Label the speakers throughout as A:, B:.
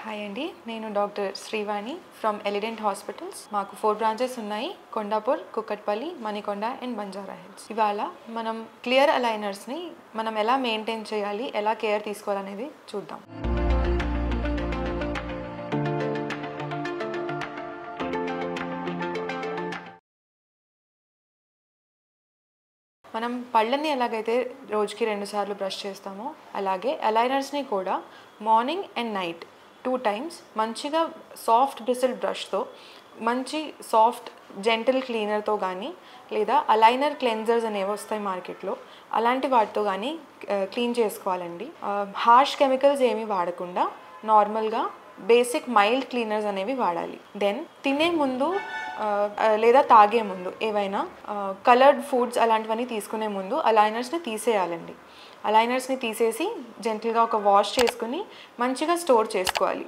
A: Hi అండి, నేను doctor Srivani from Elident hospitals. మాకు 4 బ్రాంచెస్ ఉన్నాయి: కొండాపూర్, కుక్కట్పల్లి, మణికొండ అండ్ బంజారా హిల్స్. ఇవాళ మనం క్లియర్ అలైనర్స్ని మనం ఎలా మెయింటైన్ చేయాలి, ఎలా కేర్ తీసుకోవాలనేది చూద్దాం. మనం పళ్ళని ఎలాగైతే రోజుకి 2 సార్లు బ్రష్ చేస్తామో అలాగే అలైనర్స్ని కూడా మార్నింగ్ అండ్ నైట్ 2 టైమ్స్ మంచిగా సాఫ్ట్ బ్రిసిల్ బ్రష్తో, మంచి సాఫ్ట్ జెంటిల్ క్లీనర్తో కానీ లేదా అలైనర్ క్లెన్జర్స్ అనేవి వస్తాయి మార్కెట్లో, అలాంటి వాటితో కానీ క్లీన్ చేసుకోవాలండి. హార్ష్ కెమికల్స్ ఏమీ వాడకుండా నార్మల్గా బేసిక్ మైల్డ్ క్లీనర్స్ అనేవి వాడాలి. దెన్ తినే ముందు లేదా తాగే ముందు ఏవైనా కలర్డ్ ఫుడ్స్ అలాంటివన్నీ తీసుకునే ముందు అలైనర్స్ని తీసేయాలండి. అలైనర్స్ని తీసేసి జెంటిల్గా ఒక వాష్ చేసుకుని మంచిగా స్టోర్ చేసుకోవాలి.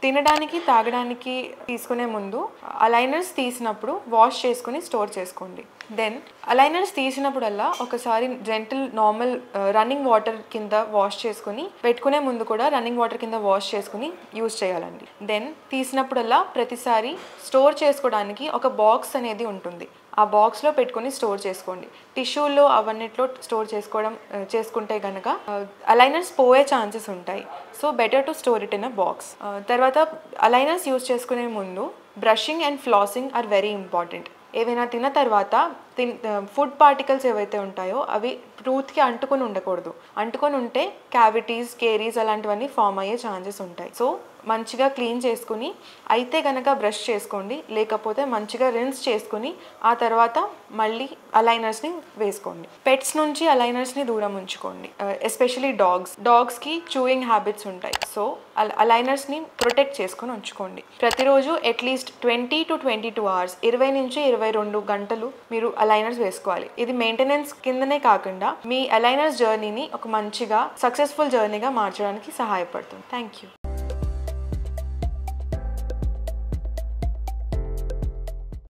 A: తినడానికి తాగడానికి తీసుకునే ముందు అలైనర్స్ తీసినప్పుడు వాష్ చేసుకుని స్టోర్ చేసుకోండి. దెన్ అలైనర్స్ తీసినప్పుడల్లా ఒకసారి జెంటిల్ నార్మల్ రన్నింగ్ వాటర్ కింద వాష్ చేసుకుని, పెట్టుకునే ముందు కూడా రన్నింగ్ వాటర్ కింద వాష్ చేసుకుని యూజ్ చేయాలండి. దెన్ తీసినప్పుడల్లా ప్రతిసారి స్టోర్ చేసుకోవడానికి ఒక బాక్స్ అనేది ఉంటుంది, ఆ బాక్స్లో పెట్టుకొని స్టోర్ చేసుకోండి. టిష్యూల్లో అవన్నిట్లో స్టోర్ చేసుకుంటే కనుక అలైనర్స్ పోయే ఛాన్సెస్ ఉంటాయి. So better to store it in a box. తర్వాత అలైనర్స్ యూజ్ చేసుకునే ముందు brushing and flossing are very important. ఏవైనా తిన్న తర్వాత ఫుడ్ పార్టికల్స్ ఏవైతే ఉంటాయో అవి టూత్కి అంటుకొని ఉండకూడదు. అంటుకొని ఉంటే క్యావిటీస్, కేరీస్ అలాంటివన్నీ ఫామ్ అయ్యే ఛాన్సెస్ ఉంటాయి. సో మంచిగా క్లీన్ చేసుకుని అయితే కనుక బ్రష్ చేసుకోండి, లేకపోతే మంచిగా రిన్స్ చేసుకుని ఆ తర్వాత మళ్ళీ అలైనర్స్ని వేసుకోండి. పెట్స్ నుంచి అలైనర్స్ని దూరం ఉంచుకోండి, ఎస్పెషలీ డాగ్స్కి చూయింగ్ హ్యాబిట్స్ ఉంటాయి. సో అలైనర్స్ని ప్రొటెక్ట్ చేసుకొని ఉంచుకోండి. ప్రతిరోజు అట్లీస్ట్ 20 to 22 hours 20 నుంచి 22 గంటలు మీరు అలైనర్స్ వేసుకోవాలి. ఇది మెయింటెనెన్స్ కిందనే కాకుండా మీ అలైనర్స్ జర్నీని ఒక మంచిగా సక్సెస్ఫుల్ జర్నీగా మార్చడానికి సహాయపడుతుంది. Thank you.